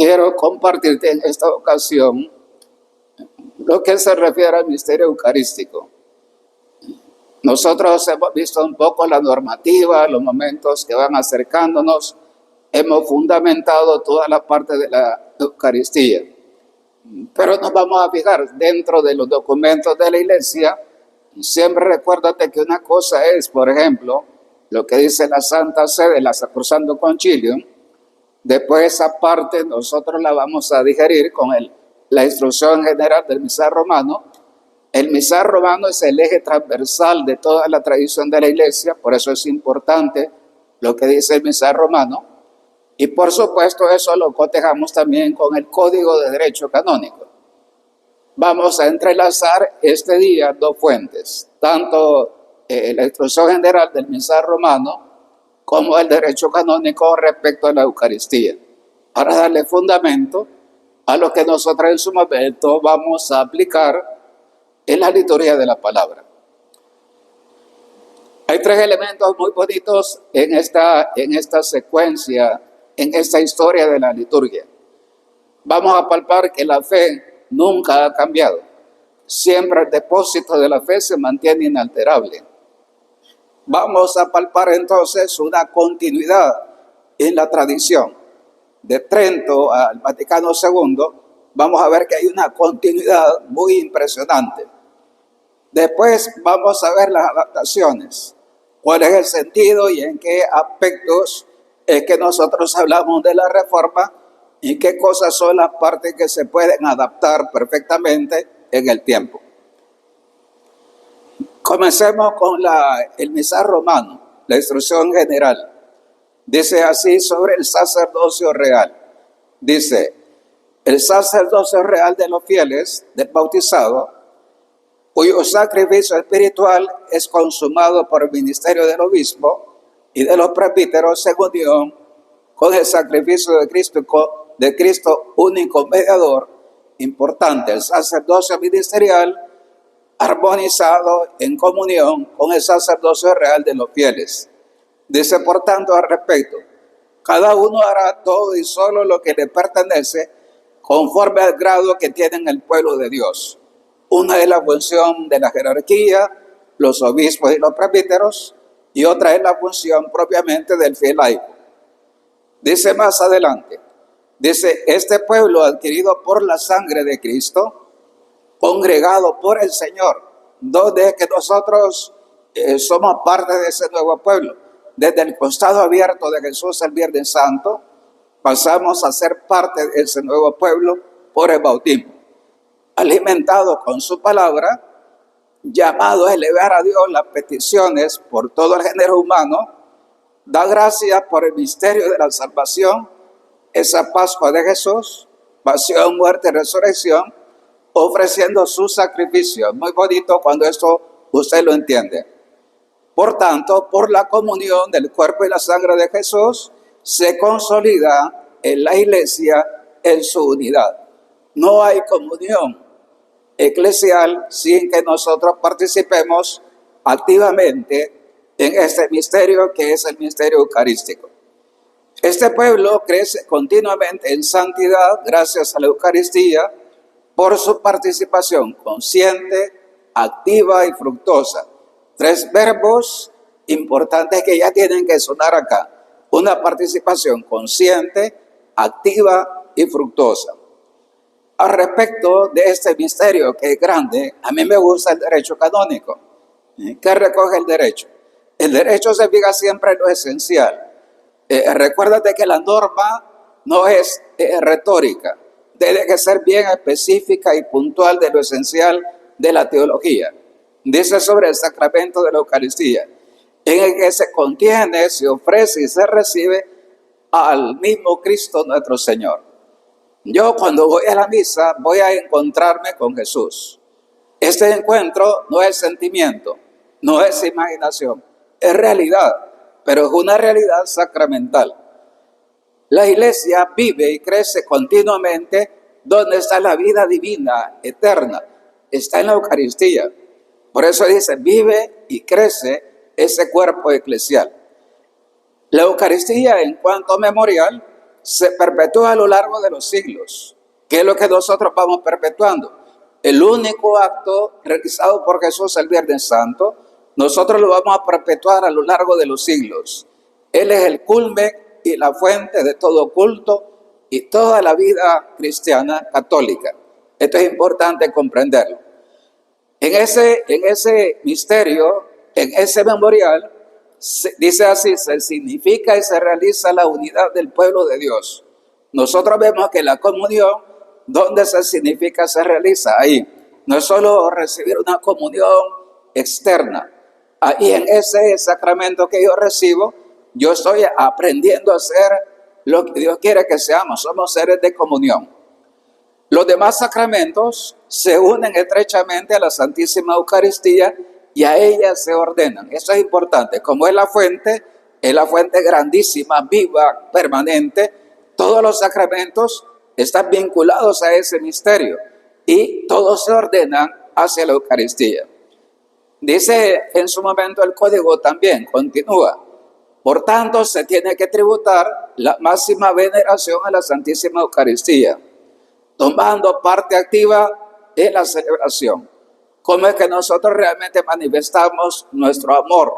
quiero compartirte en esta ocasión lo que se refiere al misterio eucarístico. Nosotros hemos visto un poco la normativa, los momentos que van acercándonos. Hemos fundamentado toda la parte de la Eucaristía. Pero nos vamos a fijar dentro de los documentos de la Iglesia. Siempre recuérdate que una cosa es, por ejemplo, lo que dice la Santa Sede, la Sacrosanto Concilium. Después esa parte nosotros la vamos a digerir con la instrucción general del misal romano. El misal romano es el eje transversal de toda la tradición de la Iglesia, por eso es importante lo que dice el misal romano. Y por supuesto eso lo cotejamos también con el Código de Derecho Canónico. Vamos a entrelazar este día dos fuentes, tanto la instrucción general del misal romano como el derecho canónico respecto a la Eucaristía, para darle fundamento a lo que nosotros en su momento vamos a aplicar en la liturgia de la palabra. Hay tres elementos muy bonitos en esta secuencia, en esta historia de la liturgia. Vamos a palpar que la fe nunca ha cambiado. Siempre el depósito de la fe se mantiene inalterable. Vamos a palpar entonces una continuidad en la tradición. De Trento al Vaticano II, vamos a ver que hay una continuidad muy impresionante. Después vamos a ver las adaptaciones. ¿Cuál es el sentido y en qué aspectos es que nosotros hablamos de la Reforma y qué cosas son las partes que se pueden adaptar perfectamente en el tiempo? Comencemos con el misal romano, la instrucción general. Dice así sobre el sacerdocio real. Dice, el sacerdocio real de los fieles, del bautizado, cuyo sacrificio espiritual es consumado por el ministerio del obispo y de los presbíteros en unión con el sacrificio de Cristo único mediador. Importante, el sacerdocio ministerial armonizado en comunión con el sacerdocio real de los fieles. Dice, por tanto, al respecto, cada uno hará todo y solo lo que le pertenece conforme al grado que tiene en el pueblo de Dios. Una es la función de la jerarquía, los obispos y los presbíteros, y otra es la función propiamente del fiel laico. Dice más adelante, dice, este pueblo adquirido por la sangre de Cristo, congregado por el Señor, donde es que nosotros somos parte de ese nuevo pueblo. Desde el costado abierto de Jesús el Viernes Santo, pasamos a ser parte de ese nuevo pueblo por el bautismo. Alimentado con su palabra, llamado a elevar a Dios las peticiones por todo el género humano, da gracias por el misterio de la salvación, esa Pascua de Jesús, pasión, muerte y resurrección, ofreciendo su sacrificio. Muy bonito cuando esto usted lo entiende. Por tanto, por la comunión del cuerpo y la sangre de Jesús, se consolida en la Iglesia en su unidad. No hay comunión eclesial sin que nosotros participemos activamente en este misterio que es el misterio eucarístico. Este pueblo crece continuamente en santidad gracias a la Eucaristía por su participación consciente, activa y fructuosa. Tres verbos importantes que ya tienen que sonar acá. Una participación consciente, activa y fructuosa. Al respecto de este misterio que es grande, a mí me gusta el derecho canónico. ¿Qué recoge el derecho? El derecho se fija siempre en lo esencial. Recuérdate que la norma no es retórica. Debe que ser bien específica y puntual de lo esencial de la teología. Dice sobre el sacramento de la Eucaristía, en el que se contiene, se ofrece y se recibe al mismo Cristo nuestro Señor. Yo cuando voy a la misa voy a encontrarme con Jesús. Este encuentro no es sentimiento, no es imaginación, es realidad, pero es una realidad sacramental. La Iglesia vive y crece continuamente donde está la vida divina, eterna, está en la Eucaristía. Por eso dice, vive y crece ese cuerpo eclesial. La Eucaristía en cuanto memorial se perpetúa a lo largo de los siglos. ¿Qué es lo que nosotros vamos perpetuando? El único acto realizado por Jesús el Viernes Santo, nosotros lo vamos a perpetuar a lo largo de los siglos. Él es el culmen y la fuente de todo culto y toda la vida cristiana católica. Esto es importante comprenderlo. En ese misterio, en ese memorial, dice así, se significa y se realiza la unidad del pueblo de Dios. Nosotros vemos que la comunión, ¿dónde se significa, se realiza? Ahí. No es solo recibir una comunión externa. Ahí en ese sacramento que yo recibo, yo estoy aprendiendo a ser lo que Dios quiere que seamos. Somos seres de comunión. Los demás sacramentos se unen estrechamente a la Santísima Eucaristía y a ella se ordenan. Eso es importante. Como es la fuente grandísima, viva, permanente, todos los sacramentos están vinculados a ese misterio y todos se ordenan hacia la Eucaristía. Dice en su momento el código también, continúa. Por tanto, se tiene que tributar la máxima veneración a la Santísima Eucaristía, tomando parte activa en la celebración. ¿Cómo es que nosotros realmente manifestamos nuestro amor,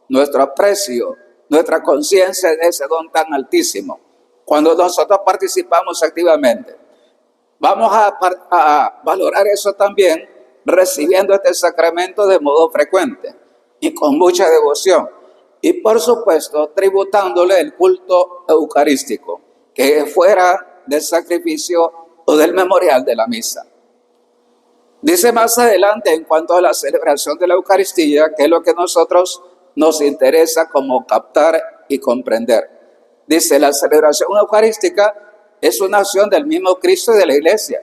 nuestro aprecio, nuestra conciencia de ese don tan altísimo? Cuando nosotros participamos activamente. Vamos a valorar eso también recibiendo este sacramento de modo frecuente y con mucha devoción. Y por supuesto, tributándole el culto eucarístico, que es fuera del sacrificio o del memorial de la misa. Dice más adelante en cuanto a la celebración de la Eucaristía, que es lo que nosotros nos interesa como captar y comprender. Dice, la celebración eucarística es una acción del mismo Cristo y de la Iglesia.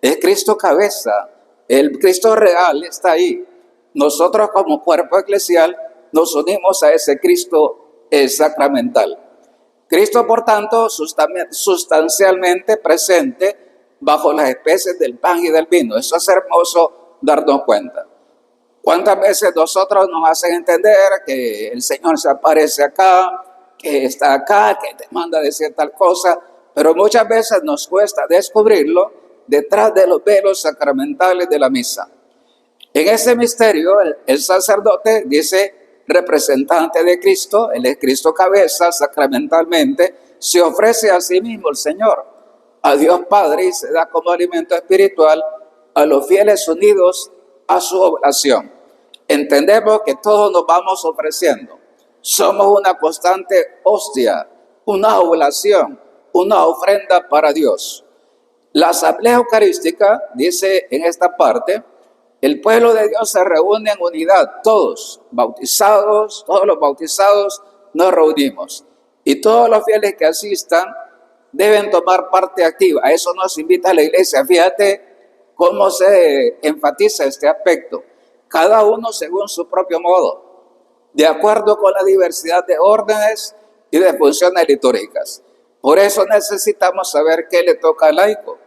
Es Cristo cabeza, el Cristo real está ahí. Nosotros como cuerpo eclesial nos unimos a ese Cristo sacramental. Cristo, por tanto, sustancialmente presente bajo las especies del pan y del vino. Eso es hermoso darnos cuenta. ¿Cuántas veces nosotros nos hacen entender que el Señor se aparece acá, que está acá, que te manda a decir tal cosa? Pero muchas veces nos cuesta descubrirlo detrás de los velos sacramentales de la misa. En ese misterio, el sacerdote dice representante de Cristo, él es Cristo cabeza, sacramentalmente, se ofrece a sí mismo el Señor, a Dios Padre, y se da como alimento espiritual a los fieles unidos a su oblación. Entendemos que todos nos vamos ofreciendo. Somos una constante hostia, una oblación, una ofrenda para Dios. La asamblea eucarística, dice en esta parte, el pueblo de Dios se reúne en unidad, todos bautizados, todos los bautizados nos reunimos. Y todos los fieles que asistan deben tomar parte activa. A eso nos invita la Iglesia. Fíjate cómo se enfatiza este aspecto. Cada uno según su propio modo, de acuerdo con la diversidad de órdenes y de funciones litúrgicas. Por eso necesitamos saber qué le toca al laico,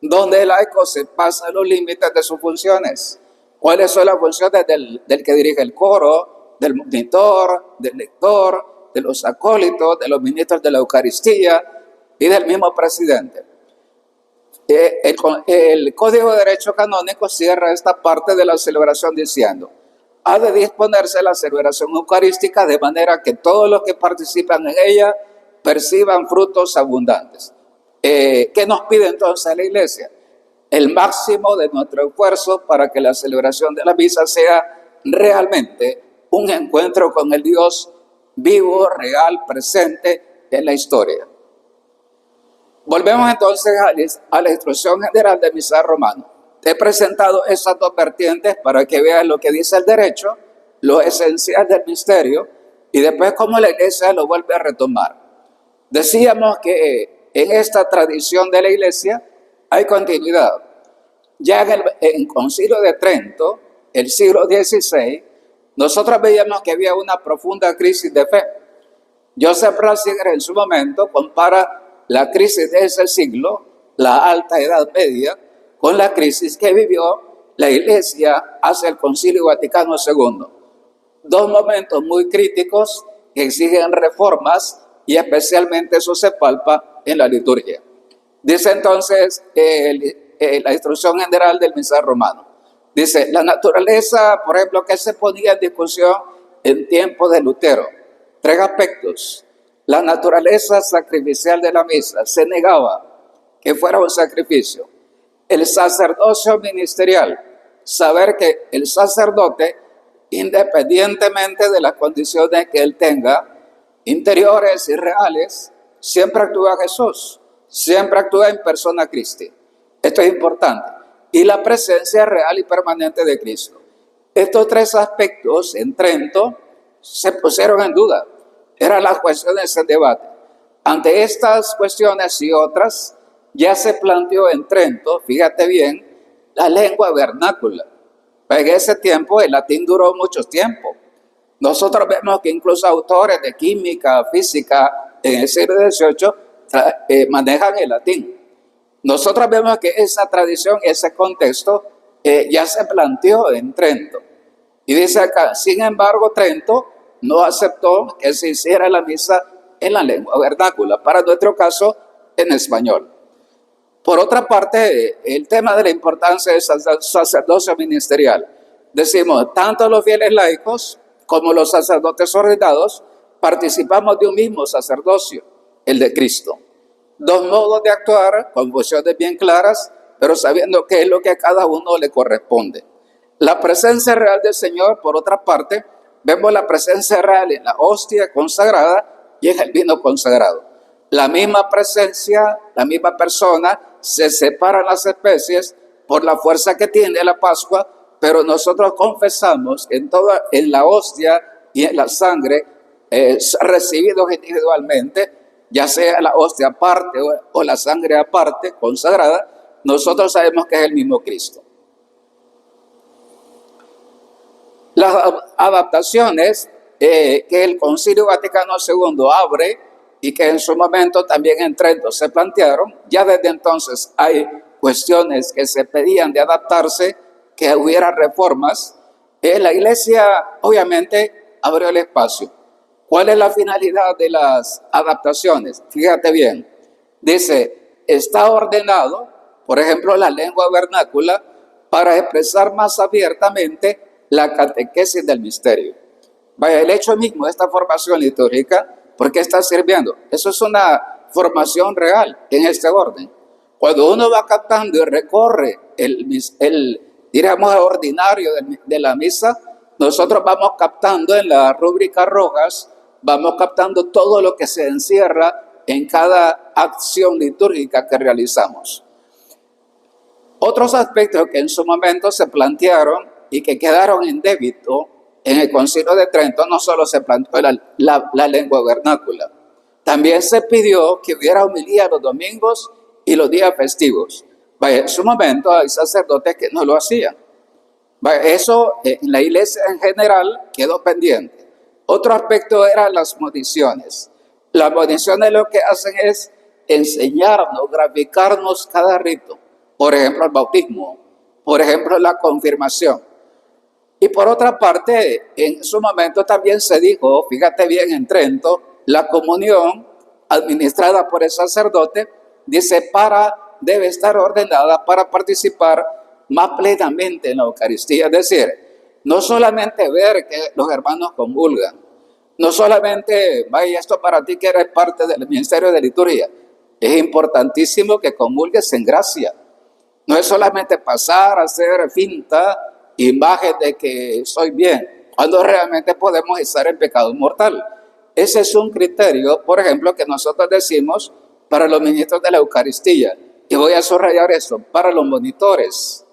dónde el laico se pasa los límites de sus funciones, cuáles son las funciones del que dirige el coro, del monitor, del lector, de los acólitos, de los ministros de la Eucaristía y del mismo presidente. El Código de Derecho Canónico cierra esta parte de la celebración diciendo: ha de disponerse la celebración eucarística de manera que todos los que participan en ella perciban frutos abundantes. ¿Qué nos pide entonces la Iglesia? El máximo de nuestro esfuerzo para que la celebración de la misa sea realmente un encuentro con el Dios vivo, real, presente en la historia. Volvemos entonces a la instrucción general de misa romano. Te he presentado esas dos vertientes para que veas lo que dice el derecho, lo esencial del misterio, y después cómo la Iglesia lo vuelve a retomar. Decíamos que en esta tradición de la Iglesia hay continuidad. Ya en el Concilio de Trento, el siglo XVI, nosotros veíamos que había una profunda crisis de fe. Joseph Ratzinger en su momento compara la crisis de ese siglo, la Alta Edad Media, con la crisis que vivió la Iglesia hacia el Concilio Vaticano II. Dos momentos muy críticos que exigen reformas y especialmente eso se palpa en la liturgia. Dice entonces la instrucción general del mensaje romano. Dice, la naturaleza, por ejemplo, que se ponía en discusión en tiempos de Lutero. 3 aspectos. La naturaleza sacrificial de la misa. Se negaba que fuera un sacrificio. El sacerdocio ministerial. Saber que el sacerdote, independientemente de las condiciones que él tenga, interiores y reales, siempre actúa Jesús. Siempre actúa en persona Cristi. Esto es importante. Y la presencia real y permanente de Cristo. Estos 3 aspectos en Trento se pusieron en duda. Eran las cuestiones en debate. Ante estas cuestiones y otras, ya se planteó en Trento, fíjate bien, la lengua vernácula. En ese tiempo el latín duró mucho tiempo. Nosotros vemos que incluso autores de química, física, en el siglo XVIII manejan el latín. Nosotros vemos que esa tradición, ese contexto, ya se planteó en Trento. Y dice acá, sin embargo, Trento no aceptó que se hiciera la misa en la lengua vernácula, para nuestro caso, en español. Por otra parte, el tema de la importancia del sacerdocio ministerial. Decimos, tanto los fieles laicos como los sacerdotes ordenados participamos de un mismo sacerdocio, el de Cristo. 2 modos de actuar, con funciones bien claras, pero sabiendo qué es lo que a cada uno le corresponde. La presencia real del Señor, por otra parte, vemos la presencia real en la hostia consagrada y en el vino consagrado. La misma presencia, la misma persona, se separan las especies por la fuerza que tiene la Pascua, pero nosotros confesamos en la hostia y en la sangre recibidos individualmente, ya sea la hostia aparte o la sangre aparte, consagrada, nosotros sabemos que es el mismo Cristo. Las adaptaciones que el Concilio Vaticano II abre y que en su momento también en Trento se plantearon, ya desde entonces hay cuestiones que se pedían de adaptarse, que hubiera reformas. La Iglesia obviamente abrió el espacio. ¿Cuál es la finalidad de las adaptaciones? Fíjate bien, dice, está ordenado, por ejemplo, la lengua vernácula para expresar más abiertamente la catequesis del misterio. Vaya, el hecho mismo de esta formación litúrgica, ¿por qué está sirviendo? Eso es una formación real en este orden. Cuando uno va captando y recorre diríamos, el ordinario de la misa, nosotros vamos captando en las rúbricas rojas, vamos captando todo lo que se encierra en cada acción litúrgica que realizamos. Otros aspectos que en su momento se plantearon y que quedaron en débito en el Concilio de Trento, no solo se planteó la lengua vernácula, también se pidió que hubiera homilía los domingos y los días festivos. Vaya, en su momento hay sacerdotes que no lo hacían. Vaya, eso en la iglesia en general quedó pendiente. Otro aspecto eran las moniciones. Las moniciones lo que hacen es enseñarnos, graficarnos cada rito. Por ejemplo, el bautismo, por ejemplo, la confirmación. Y por otra parte, en su momento también se dijo, fíjate bien en Trento, la comunión administrada por el sacerdote, dice, debe estar ordenada para participar más plenamente en la Eucaristía. Es decir, no solamente ver que los hermanos comulgan, no solamente, vaya, esto para ti que eres parte del ministerio de liturgia, es importantísimo que comulgues en gracia. No es solamente pasar a hacer finta, imagen de que soy bien, cuando realmente podemos estar en pecado mortal. Ese es un criterio, por ejemplo, que nosotros decimos para los ministros de la Eucaristía. Y voy a subrayar esto, para los monitores.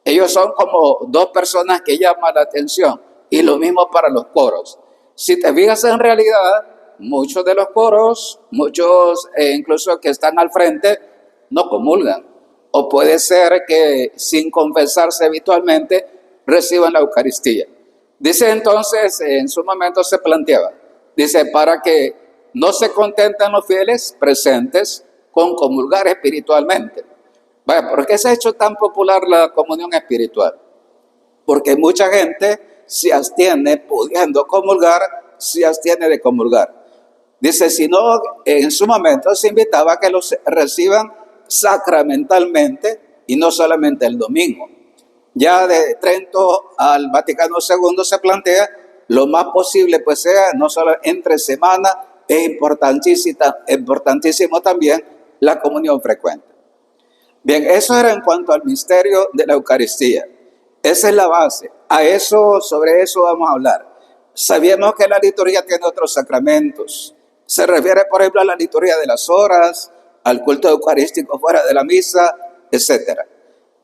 Ellos son como 2 personas que llaman la atención. Y lo mismo para los coros. Si te fijas en realidad, muchos de los coros, muchos incluso que están al frente, no comulgan. O puede ser que sin confesarse habitualmente reciban la Eucaristía. Dice entonces, en su momento se planteaba, dice, para que no se contenten los fieles presentes con comulgar espiritualmente. Vaya, ¿por qué se ha hecho tan popular la comunión espiritual? Porque mucha gente se abstiene pudiendo comulgar, se abstiene de comulgar. Dice, sino en su momento se invitaba a que los reciban sacramentalmente y no solamente el domingo. Ya de Trento al Vaticano II se plantea lo más posible, pues sea no solo entre semana, es importantísimo también la comunión frecuente. Bien, eso era en cuanto al misterio de la Eucaristía. Esa es la base. Sobre eso vamos a hablar. Sabemos que la liturgia tiene otros sacramentos. Se refiere, por ejemplo, a la liturgia de las horas, al culto eucarístico fuera de la misa, etc.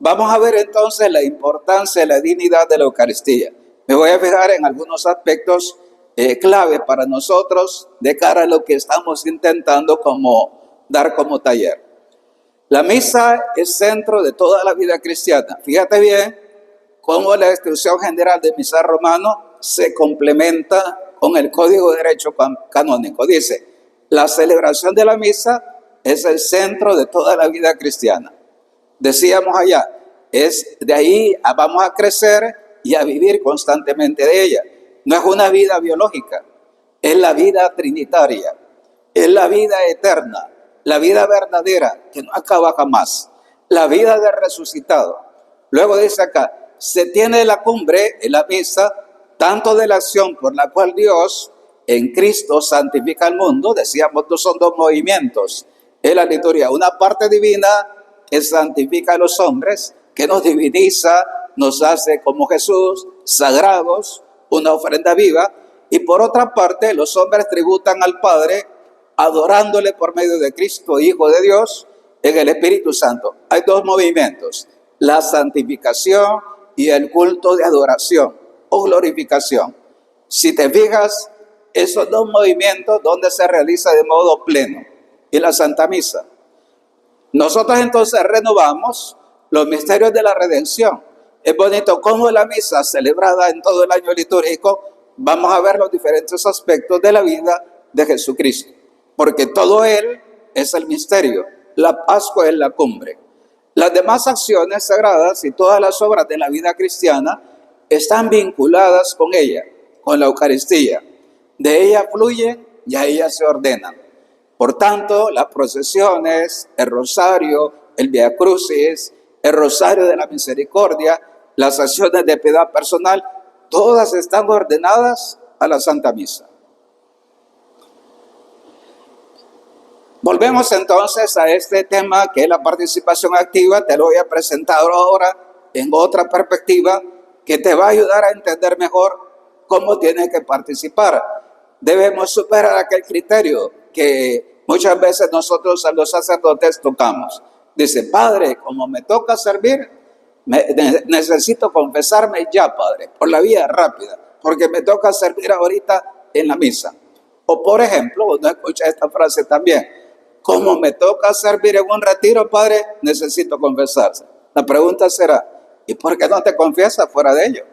Vamos a ver entonces la importancia y la dignidad de la Eucaristía. Me voy a fijar en algunos aspectos clave para nosotros de cara a lo que estamos intentando dar como taller. La misa es centro de toda la vida cristiana. Fíjate bien cómo la instrucción general del misal romano se complementa con el Código de Derecho Canónico. Dice, la celebración de la misa es el centro de toda la vida cristiana. Decíamos allá, de ahí vamos a crecer y a vivir constantemente de ella. No es una vida biológica, es la vida trinitaria, es la vida eterna, la vida verdadera que no acaba jamás, la vida del resucitado. Luego dice acá, se tiene la cumbre en la misa, tanto de la acción por la cual Dios en Cristo santifica al mundo. Decíamos, son dos movimientos en la liturgia, una parte divina que santifica a los hombres, que nos diviniza, nos hace como Jesús, sagrados, una ofrenda viva, y por otra parte los hombres tributan al Padre adorándole por medio de Cristo, Hijo de Dios, en el Espíritu Santo. Hay dos movimientos, la santificación y el culto de adoración o glorificación. Si te fijas, esos dos movimientos donde se realiza de modo pleno, y la Santa Misa. Nosotros entonces renovamos los misterios de la redención. Es bonito cómo la misa celebrada en todo el año litúrgico, vamos a ver los diferentes aspectos de la vida de Jesucristo, porque todo Él es el misterio, la Pascua es la cumbre. Las demás acciones sagradas y todas las obras de la vida cristiana están vinculadas con ella, con la Eucaristía. De ella fluyen y a ella se ordenan. Por tanto, las procesiones, el rosario, el Vía Crucis, el rosario de la misericordia, las acciones de piedad personal, todas están ordenadas a la Santa Misa. Volvemos entonces a este tema que es la participación activa. Te lo voy a presentar ahora en otra perspectiva que te va a ayudar a entender mejor cómo tienes que participar. Debemos superar aquel criterio que muchas veces nosotros a los sacerdotes tocamos. Dice, Padre, como me toca servir, necesito confesarme ya, Padre, por la vía rápida, porque me toca servir ahorita en la misa. O por ejemplo, uno escucha esta frase también, como me toca servir en un retiro, Padre, necesito confesarse. La pregunta será, ¿y por qué no te confiesas fuera de ello?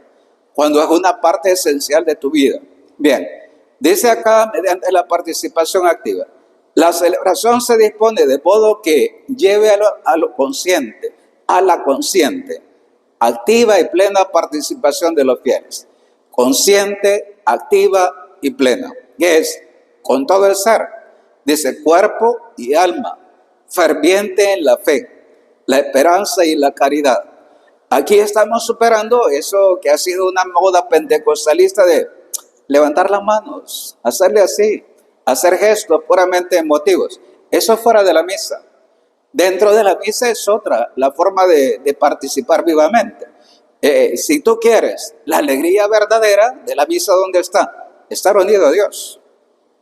Cuando es una parte esencial de tu vida. Bien, dice acá, mediante la participación activa, la celebración se dispone de modo que lleve a lo consciente, a la consciente, activa y plena participación de los fieles. Consciente, activa y plena. ¿Qué es? Con todo el ser. Dice cuerpo y alma, ferviente en la fe, la esperanza y la caridad. Aquí estamos superando eso que ha sido una moda pentecostalista de levantar las manos, hacerle así, hacer gestos puramente emotivos. Eso fuera de la misa. Dentro de la misa es otra, la forma de participar vivamente. Si tú quieres la alegría verdadera de la misa, ¿dónde está? Estar unido a Dios.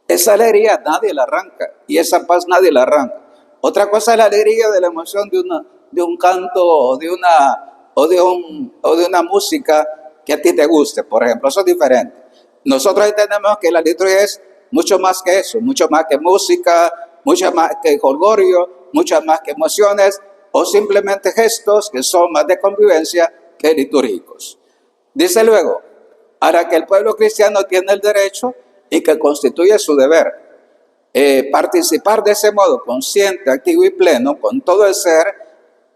Esa alegría nadie la arranca y esa paz nadie la arranca. Otra cosa es la alegría de la emoción de un canto o de una música que a ti te guste, por ejemplo. Eso es diferente. Nosotros entendemos que la liturgia es mucho más que eso, mucho más que música, mucho más que jolgorio, muchas más que emociones o simplemente gestos que son más de convivencia que litúrgicos. Dice luego, para que el pueblo cristiano tiene el derecho y que constituye su deber, participar de ese modo consciente, activo y pleno, con todo el ser,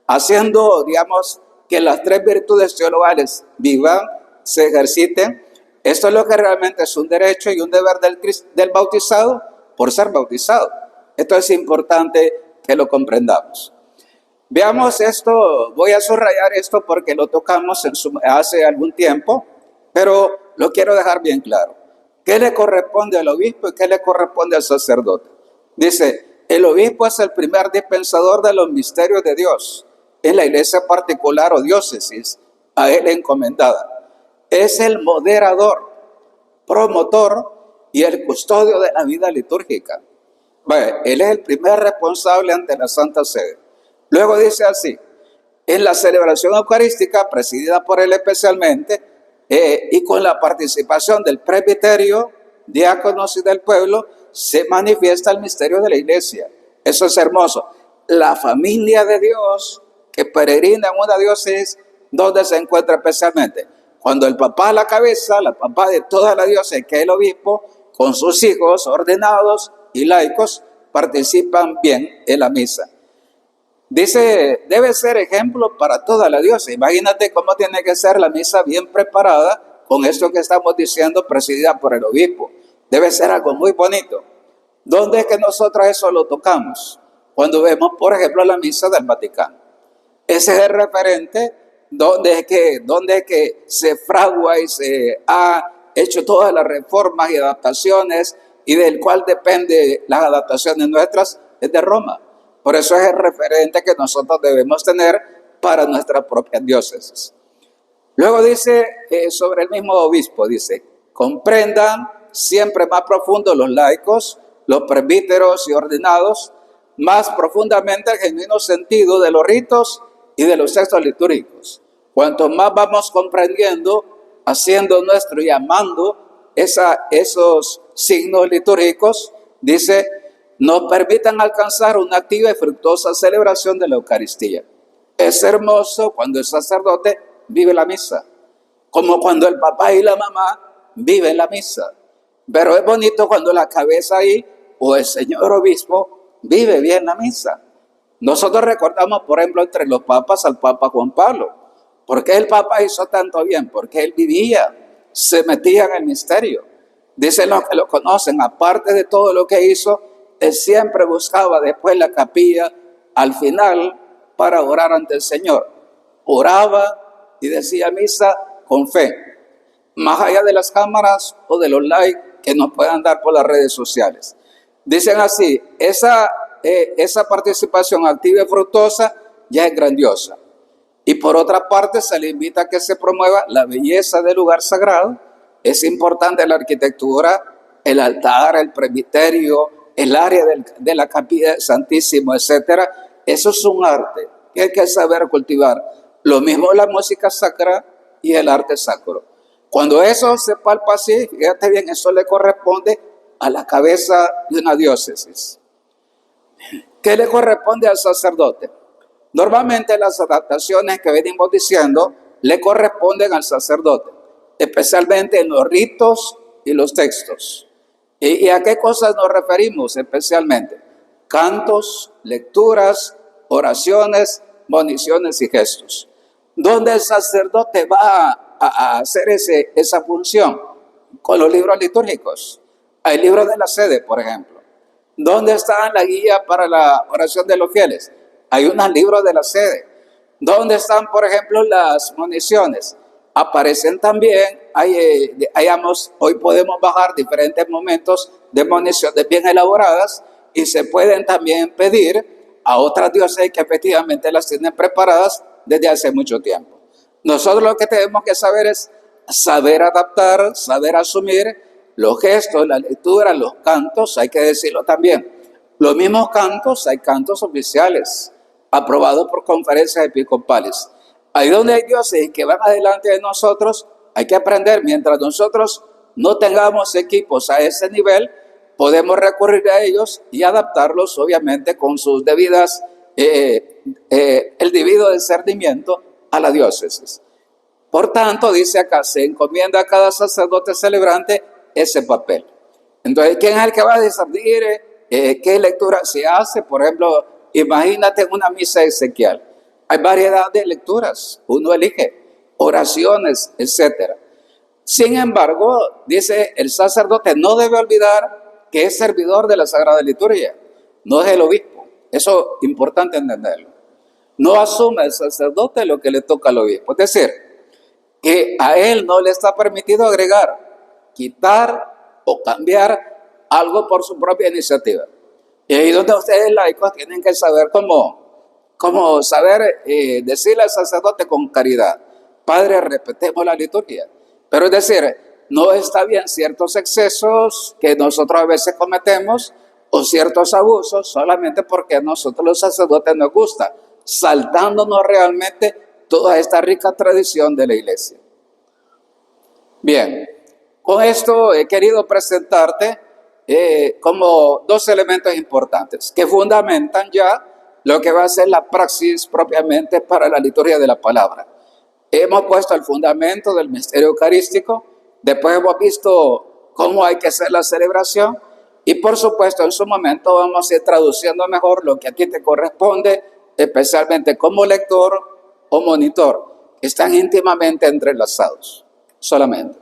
haciendo, digamos, que las tres virtudes teologales vivan, se ejerciten. Esto es lo que realmente es un derecho y un deber del bautizado, por ser bautizado. Esto es importante que lo comprendamos. Veamos esto, voy a subrayar esto porque lo tocamos hace algún tiempo, pero lo quiero dejar bien claro. ¿Qué le corresponde al obispo y qué le corresponde al sacerdote? Dice, el obispo es el primer dispensador de los misterios de Dios en la iglesia particular o diócesis, a él encomendada. Es el moderador, promotor y el custodio de la vida litúrgica. Bueno, él es el primer responsable ante la Santa Sede. Luego dice así, en la celebración eucarística, presidida por él especialmente, y con la participación del presbiterio, diáconos y del pueblo, se manifiesta el misterio de la iglesia. Eso es hermoso. La familia de Dios que peregrina en una diócesis donde se encuentra especialmente. Cuando el papá a la cabeza, la papá de toda la diócesis, que es el obispo, con sus hijos ordenados y laicos, participan bien en la misa. Dice, debe ser ejemplo para toda la diócesis. Imagínate cómo tiene que ser la misa bien preparada con esto que estamos diciendo, presidida por el obispo. Debe ser algo muy bonito. ¿Dónde es que nosotros eso lo tocamos? Cuando vemos, por ejemplo, la misa del Vaticano. Ese es el referente donde es que se fragua y se ha hecho todas las reformas y adaptaciones, y del cual depende las adaptaciones nuestras, es de Roma. Por eso es el referente que nosotros debemos tener para nuestras propias diócesis. Luego dice sobre el mismo obispo, dice, comprendan siempre más profundo los laicos, los presbíteros y ordenados, más profundamente el genuino sentido de los ritos y de los textos litúrgicos. Cuanto más vamos comprendiendo, haciendo nuestro y amando esos signos litúrgicos, dice, nos permitan alcanzar una activa y fructuosa celebración de la Eucaristía. Es hermoso cuando el sacerdote vive la misa, como cuando el papá y la mamá viven la misa. Pero es bonito cuando la cabeza ahí o el señor obispo vive bien la misa. Nosotros recordamos, por ejemplo, entre los papas al Papa Juan Pablo. ¿Por qué el Papa hizo tanto bien? Porque él vivía, se metía en el misterio. Dicen los que lo conocen, aparte de todo lo que hizo, él siempre buscaba después la capilla al final para orar ante el Señor. Oraba y decía misa con fe, más allá de las cámaras o de los likes que nos puedan dar por las redes sociales. Dicen así, esa participación activa y fructuosa ya es grandiosa. Y por otra parte se le invita a que se promueva la belleza del lugar sagrado. Es importante la arquitectura, el altar, el presbiterio, el área de la capilla santísimo, etcétera. Eso es un arte que hay que saber cultivar. Lo mismo la música sacra y el arte sacro. Cuando eso se palpa así, fíjate bien, eso le corresponde a la cabeza de una diócesis. ¿Qué le corresponde al sacerdote? Normalmente las adaptaciones que venimos diciendo le corresponden al sacerdote, especialmente en los ritos y los textos. ¿Y a qué cosas nos referimos especialmente? Cantos, lecturas, oraciones, moniciones y gestos. ¿Dónde el sacerdote va a hacer esa función? Con los libros litúrgicos. Hay libros de la sede, por ejemplo. ¿Dónde está la guía para la oración de los fieles? Hay unos libros de la sede. ¿Dónde están, por ejemplo, las moniciones? Aparecen también, hoy podemos bajar diferentes momentos de moniciones bien elaboradas y se pueden también pedir a otras diócesis que efectivamente las tienen preparadas desde hace mucho tiempo. Nosotros lo que tenemos que saber es saber adaptar, saber asumir los gestos, la lectura, los cantos, hay que decirlo también. Los mismos cantos, hay cantos oficiales aprobados por conferencias episcopales. Ahí donde hay diócesis que van adelante de nosotros, hay que aprender. Mientras nosotros no tengamos equipos a ese nivel, podemos recurrir a ellos y adaptarlos, obviamente, con sus debidas, el debido discernimiento a la diócesis. Por tanto, dice acá, se encomienda a cada sacerdote celebrante ese papel. Entonces, ¿quién es el que va a discernir qué lectura se hace? Por ejemplo, imagínate una misa ezequiel. Hay variedad de lecturas, uno elige, oraciones, etc. Sin embargo, dice el sacerdote no debe olvidar que es servidor de la Sagrada Liturgia, no es el obispo. Eso es importante entenderlo. No asume el sacerdote lo que le toca al obispo. Es decir, que a él no le está permitido agregar, quitar o cambiar algo por su propia iniciativa. Y ahí donde ustedes laicos tienen que saber cómo saber decirle al sacerdote con caridad: Padre, respetemos la liturgia. Pero es decir, no está bien ciertos excesos que nosotros a veces cometemos o ciertos abusos solamente porque a nosotros los sacerdotes nos gusta, saltándonos realmente toda esta rica tradición de la iglesia. Bien, con esto he querido presentarte como dos elementos importantes que fundamentan ya lo que va a ser la praxis propiamente para la liturgia de la palabra. Hemos puesto el fundamento del misterio eucarístico, después hemos visto cómo hay que hacer la celebración y por supuesto en su momento vamos a ir traduciendo mejor lo que aquí te corresponde, especialmente como lector o monitor, que están íntimamente entrelazados solamente.